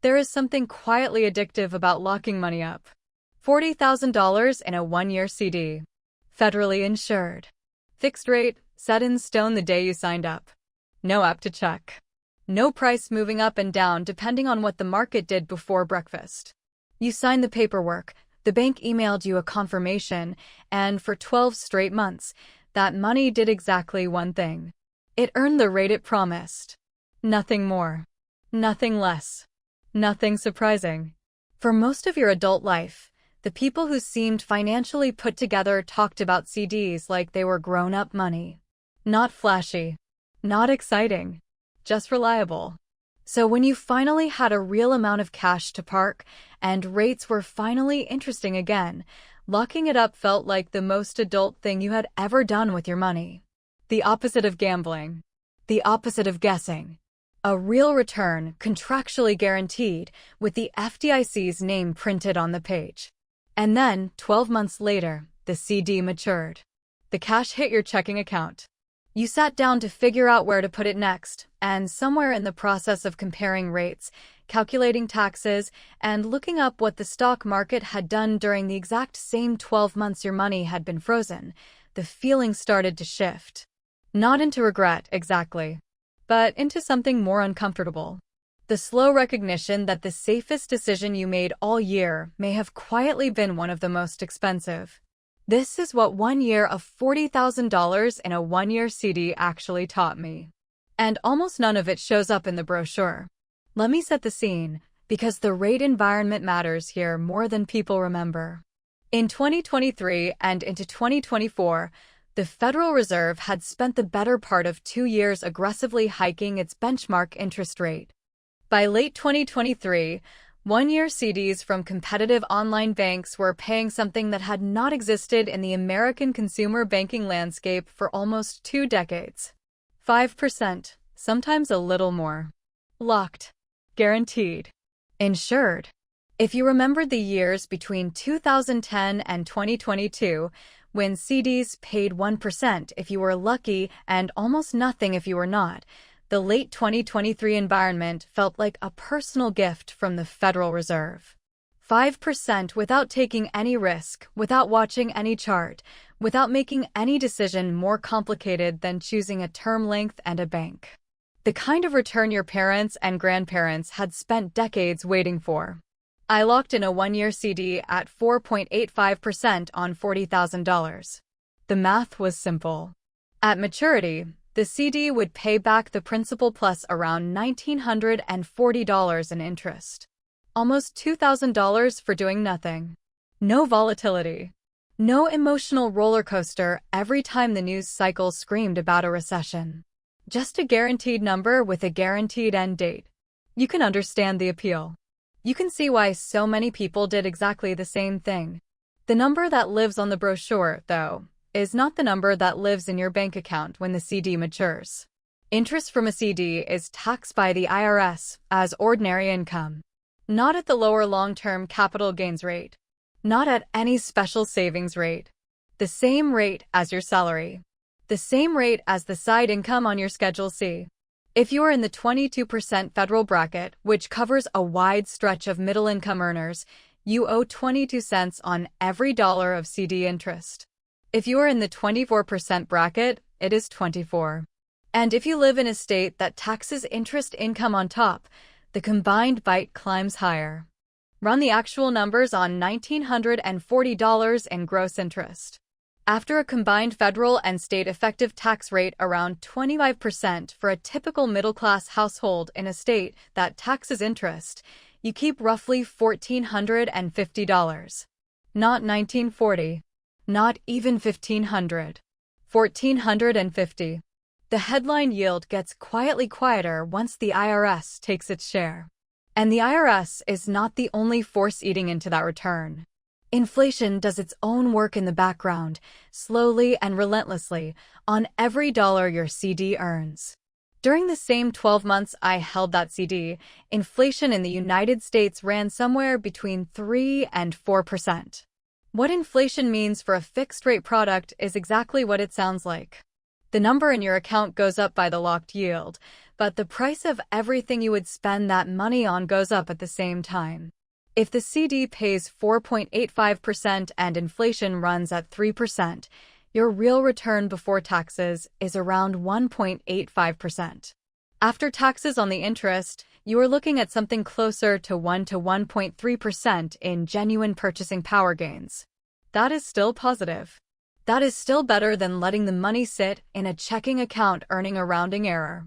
There is something quietly addictive about locking money up. $40,000 in a one-year CD. Federally insured. Fixed rate, set in stone the day you signed up. No app to check. No price moving up and down depending on what the market did before breakfast. You signed the paperwork, the bank emailed you a confirmation, and for 12 straight months, that money did exactly one thing. It earned the rate it promised. Nothing more. Nothing less. Nothing surprising. For most of your adult life, the people who seemed financially put together talked about CDs like they were grown-up money. Not flashy. Not exciting. Just reliable. So when you finally had a real amount of cash to park, and rates were finally interesting again, locking it up felt like the most adult thing you had ever done with your money. The opposite of gambling. The opposite of guessing. A real return, contractually guaranteed, with the FDIC's name printed on the page. And then, 12 months later, the CD matured. The cash hit your checking account. You sat down to figure out where to put it next, and somewhere in the process of comparing rates, calculating taxes, and looking up what the stock market had done during the exact same 12 months your money had been frozen, the feeling started to shift. Not into regret, exactly, but into something more uncomfortable. The slow recognition that the safest decision you made all year may have quietly been one of the most expensive. This is what 1 year of $40,000 in a one-year CD actually taught me. And almost none of it shows up in the brochure. Let me set the scene, because the rate environment matters here more than people remember. In 2023 and into 2024, the Federal Reserve had spent the better part of 2 years aggressively hiking its benchmark interest rate. By late 2023, one-year CDs from competitive online banks were paying something that had not existed in the American consumer banking landscape for almost 2 decades. 5%, sometimes a little more. Locked. Guaranteed. Insured. If you remembered the years between 2010 and 2022, when CDs paid 1% if you were lucky and almost nothing if you were not, the late 2023 environment felt like a personal gift from the Federal Reserve. 5% without taking any risk, without watching any chart, without making any decision more complicated than choosing a term length and a bank. The kind of return your parents and grandparents had spent decades waiting for. I locked in a one-year CD at 4.85% on $40,000. The math was simple. At maturity, the CD would pay back the principal plus around $1,940 in interest. Almost $2,000 for doing nothing. No volatility. No emotional roller coaster every time the news cycle screamed about a recession. Just a guaranteed number with a guaranteed end date. You can understand the appeal. You can see why so many people did exactly the same thing. The number that lives on the brochure, though, is not the number that lives in your bank account when the CD matures. Interest from a CD is taxed by the IRS as ordinary income. Not at the lower long-term capital gains rate. Not at any special savings rate. The same rate as your salary. The same rate as the side income on your Schedule C. If you are in the 22% federal bracket, which covers a wide stretch of middle-income earners, you owe 22 cents on every dollar of CD interest. If you are in the 24% bracket, it is 24. And if you live in a state that taxes interest income on top, the combined bite climbs higher. Run the actual numbers on $1,940 in gross interest. After a combined federal and state effective tax rate around 25% for a typical middle-class household in a state that taxes interest, you keep roughly $1,450. Not $1,940. Not even $1,500. $1,450. The headline yield gets quietly quieter once the IRS takes its share. And the IRS is not the only force eating into that return. Inflation does its own work in the background, slowly and relentlessly, on every dollar your CD earns. During the same 12 months I held that CD, inflation in the United States ran somewhere between 3 and 4%. What inflation means for a fixed-rate product is exactly what it sounds like. The number in your account goes up by the locked yield, but the price of everything you would spend that money on goes up at the same time. If the CD pays 4.85% and inflation runs at 3%, your real return before taxes is around 1.85%. After taxes on the interest, you are looking at something closer to 1 to 1.3% in genuine purchasing power gains. That is still positive. That is still better than letting the money sit in a checking account earning a rounding error.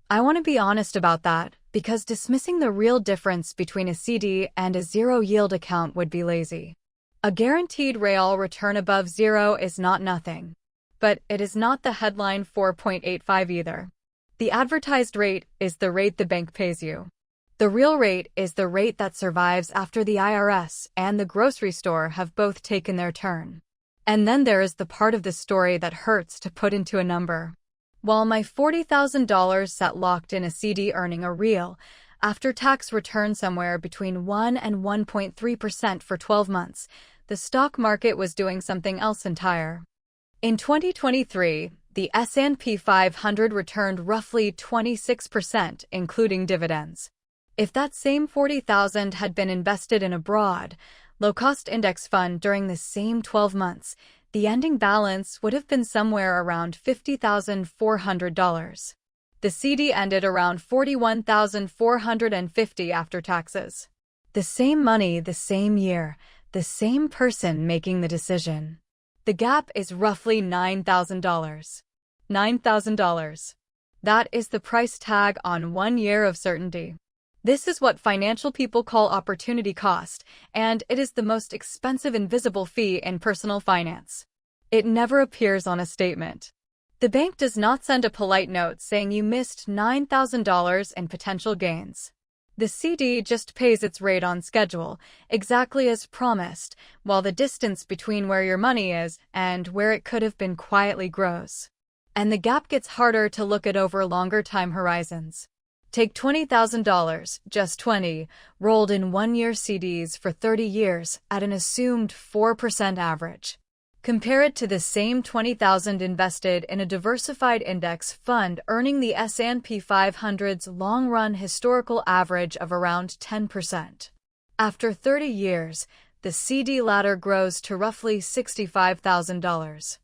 I want to be honest about that, because dismissing the real difference between a CD and a zero-yield account would be lazy. A guaranteed real return above zero is not nothing. But it is not the headline 4.85 either. The advertised rate is the rate the bank pays you. The real rate is the rate that survives after the IRS and the grocery store have both taken their turn. And then there is the part of the story that hurts to put into a number. While my $40,000 sat locked in a CD earning a real, after-tax return somewhere between 1 and 1.3% for 12 months, the stock market was doing something else entire. In 2023, the S&P 500 returned roughly 26%, including dividends. If that same $40,000 had been invested in a broad, low-cost index fund during the same 12 months, the ending balance would have been somewhere around $50,400. The CD ended around $41,450 after taxes. The same money, the same year, the same person making the decision. The gap is roughly $9,000. $9,000. That is the price tag on 1 year of certainty. This is what financial people call opportunity cost, and it is the most expensive invisible fee in personal finance. It never appears on a statement. The bank does not send a polite note saying you missed $9,000 in potential gains. The CD just pays its rate on schedule, exactly as promised, while the distance between where your money is and where it could have been quietly grows. And the gap gets harder to look at over longer time horizons. Take $20,000, just 20, rolled in 1-year CDs for 30 years at an assumed 4% average. Compare it to the same $20,000 invested in a diversified index fund earning the S&P 500's long-run historical average of around 10%. After 30 years, the CD ladder grows to roughly $65,000.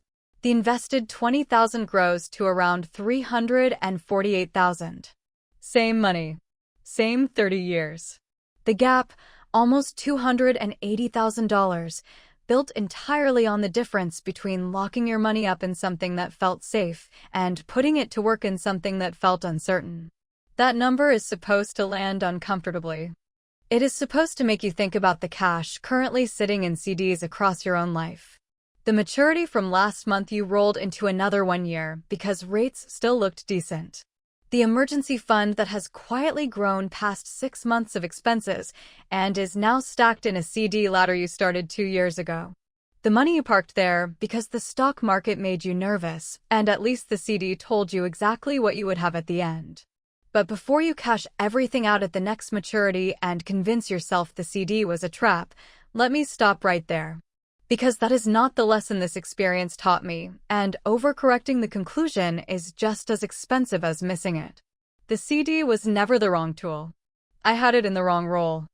The invested $20,000 grows to around $348,000. Same money. Same 30 years. The gap, almost $280,000, built entirely on the difference between locking your money up in something that felt safe and putting it to work in something that felt uncertain. That number is supposed to land uncomfortably. It is supposed to make you think about the cash currently sitting in CDs across your own life. The maturity from last month you rolled into another 1 year because rates still looked decent. The emergency fund that has quietly grown past 6 months of expenses and is now stacked in a CD ladder you started 2 years ago. The money you parked there because the stock market made you nervous, and at least the CD told you exactly what you would have at the end. But before you cash everything out at the next maturity and convince yourself the CD was a trap, let me stop right there. Because that is not the lesson this experience taught me, and overcorrecting the conclusion is just as expensive as missing it. The CD was never the wrong tool. I had it in the wrong role.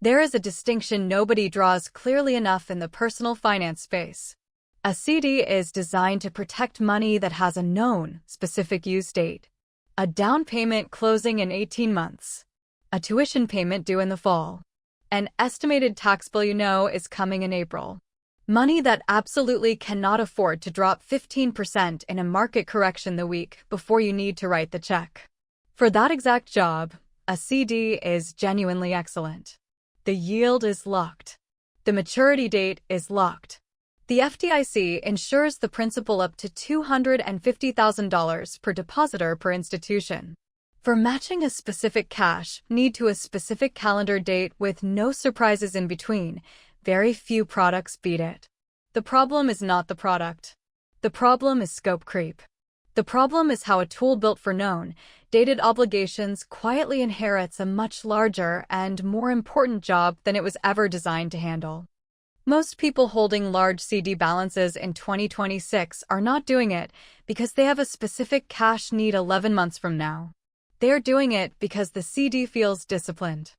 There is a distinction nobody draws clearly enough in the personal finance space. A CD is designed to protect money that has a known, specific use date. A down payment closing in 18 months. A tuition payment due in the fall. An estimated tax bill you know is coming in April. Money that absolutely cannot afford to drop 15% in a market correction the week before you need to write the check. For that exact job, a CD is genuinely excellent. The yield is locked. The maturity date is locked. The FDIC insures the principal up to $250,000 per depositor per institution. For matching a specific cash need to a specific calendar date with no surprises in between, very few products beat it. The problem is not the product. The problem is scope creep. The problem is how a tool built for known, dated obligations quietly inherits a much larger and more important job than it was ever designed to handle. Most people holding large CD balances in 2026 are not doing it because they have a specific cash need 11 months from now. they're doing it because the CD feels disciplined.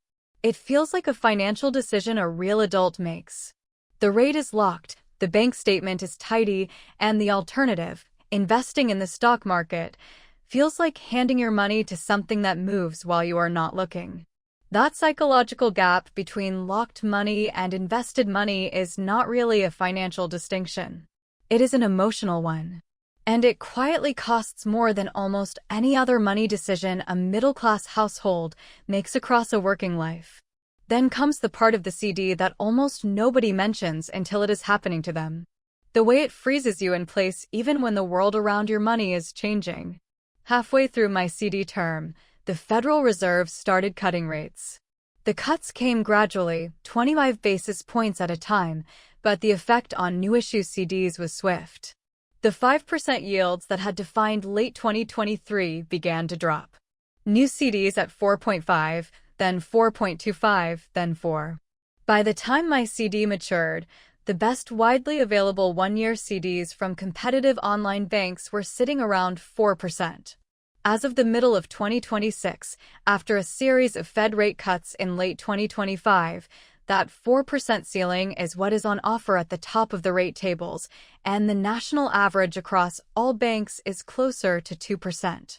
It feels like a financial decision a real adult makes. The rate is locked, the bank statement is tidy, and the alternative, investing in the stock market, feels like handing your money to something that moves while you are not looking. That psychological gap between locked money and invested money is not really a financial distinction. It is an emotional one. And it quietly costs more than almost any other money decision a middle-class household makes across a working life. Then comes the part of the CD that almost nobody mentions until it is happening to them. The way it freezes you in place even when the world around your money is changing. Halfway through my CD term, the Federal Reserve started cutting rates. The cuts came gradually, 25 basis points at a time, but the effect on new issue CDs was swift. The 5% yields that had defined late 2023 began to drop. New CDs at 4.5, then 4.25, then 4. By the time my CD matured, the best widely available one-year CDs from competitive online banks were sitting around 4%. As of the middle of 2026, after a series of Fed rate cuts in late 2025, that 4% ceiling is what is on offer at the top of the rate tables, and the national average across all banks is closer to 2%.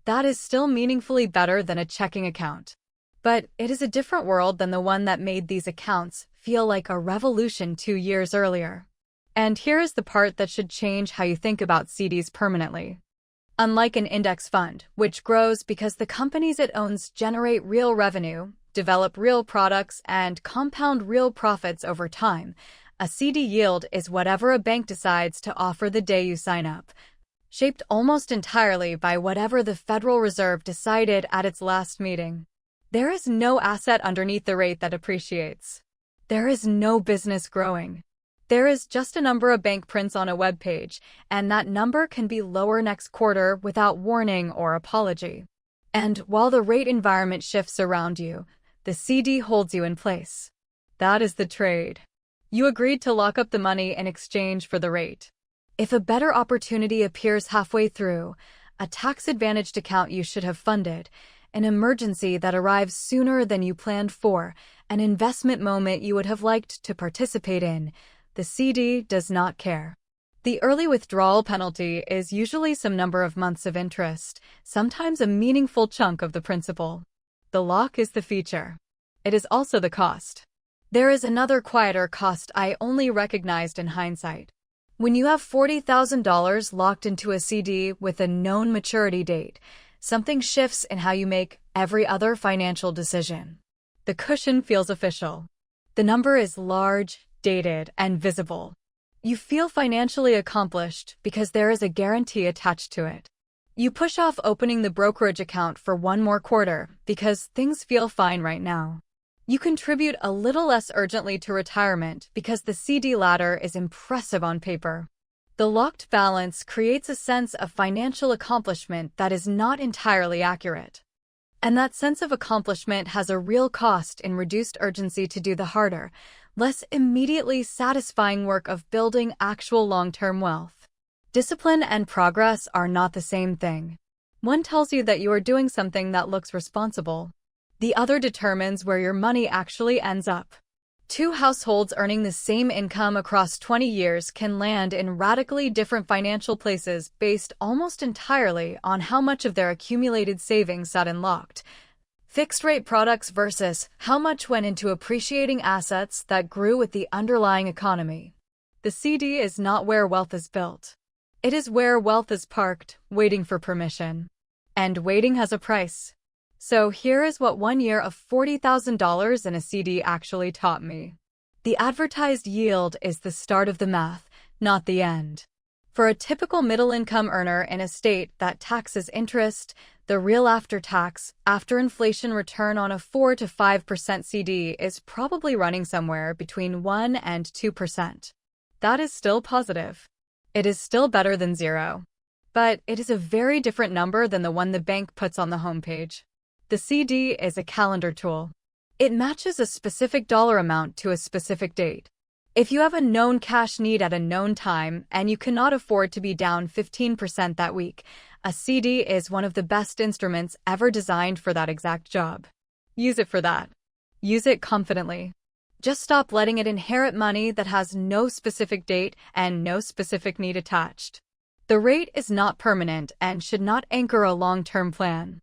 That is still meaningfully better than a checking account. But it is a different world than the one that made these accounts feel like a revolution 2 years earlier. And here is the part that should change how you think about CDs permanently. Unlike an index fund, which grows because the companies it owns generate real revenue, develop real products, and compound real profits over time, a CD yield is whatever a bank decides to offer the day you sign up, shaped almost entirely by whatever the Federal Reserve decided at its last meeting. There is no asset underneath the rate that appreciates. There is no business growing. There is just a number a bank prints on a web page, and that number can be lower next quarter without warning or apology. And while the rate environment shifts around you, the CD holds you in place. That is the trade. You agreed to lock up the money in exchange for the rate. If a better opportunity appears halfway through, a tax-advantaged account you should have funded, an emergency that arrives sooner than you planned for, an investment moment you would have liked to participate in, the CD does not care. The early withdrawal penalty is usually some number of months of interest, sometimes a meaningful chunk of the principal. The lock is the feature. It is also the cost. There is another quieter cost I only recognized in hindsight. When you have $40,000 locked into a CD with a known maturity date, something shifts in how you make every other financial decision. The cushion feels official. The number is large, dated, and visible. You feel financially accomplished because there is a guarantee attached to it. You push off opening the brokerage account for one more quarter because things feel fine right now. You contribute a little less urgently to retirement because the CD ladder is impressive on paper. The locked balance creates a sense of financial accomplishment that is not entirely accurate. And that sense of accomplishment has a real cost in reduced urgency to do the harder, less immediately satisfying work of building actual long-term wealth. Discipline and progress are not the same thing. One tells you that you are doing something that looks responsible. The other determines where your money actually ends up. Two households earning the same income across 20 years can land in radically different financial places based almost entirely on how much of their accumulated savings sat unlocked. Fixed-rate products versus how much went into appreciating assets that grew with the underlying economy. The CD is not where wealth is built. It is where wealth is parked, waiting for permission. And waiting has a price. So here is what 1 year of $40,000 in a CD actually taught me. The advertised yield is the start of the math, not the end. For a typical middle-income earner in a state that taxes interest, the real after-tax, after-inflation return on a 4 to 5% CD is probably running somewhere between 1 and 2%. That is still positive. It is still better than zero. But it is a very different number than the one the bank puts on the homepage. The CD is a calendar tool. It matches a specific dollar amount to a specific date. If you have a known cash need at a known time and you cannot afford to be down 15% that week, A CD is one of the best instruments ever designed for that exact job. Use it for that. Use it confidently. Just stop letting it inherit money that has no specific date and no specific need attached. The rate is not permanent and should not anchor a long-term plan.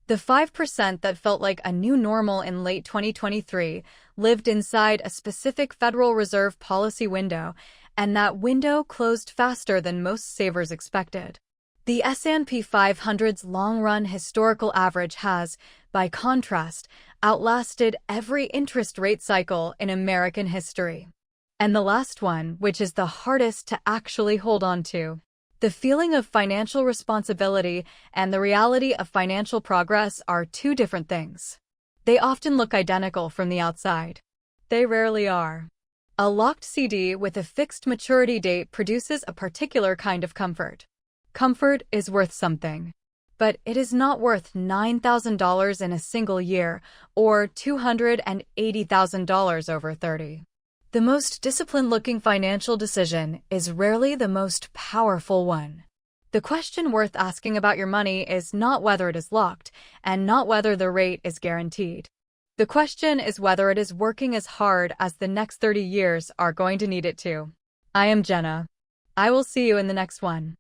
The 5% that felt like a new normal in late 2023 lived inside a specific Federal Reserve policy window, and that window closed faster than most savers expected. The S&P 500's long-run historical average has, by contrast, outlasted every interest rate cycle in American history. And the last one, which is the hardest to actually hold on to, the feeling of financial responsibility and the reality of financial progress are two different things. They often look identical from the outside. They rarely are. A locked CD with a fixed maturity date produces a particular kind of comfort. Comfort is worth something. But it is not worth $9,000 in a single year or $280,000 over 30. The most disciplined-looking financial decision is rarely the most powerful one. The question worth asking about your money is not whether it is locked and not whether the rate is guaranteed. The question is whether it is working as hard as the next 30 years are going to need it to. I am Jenna. I will see you in the next one.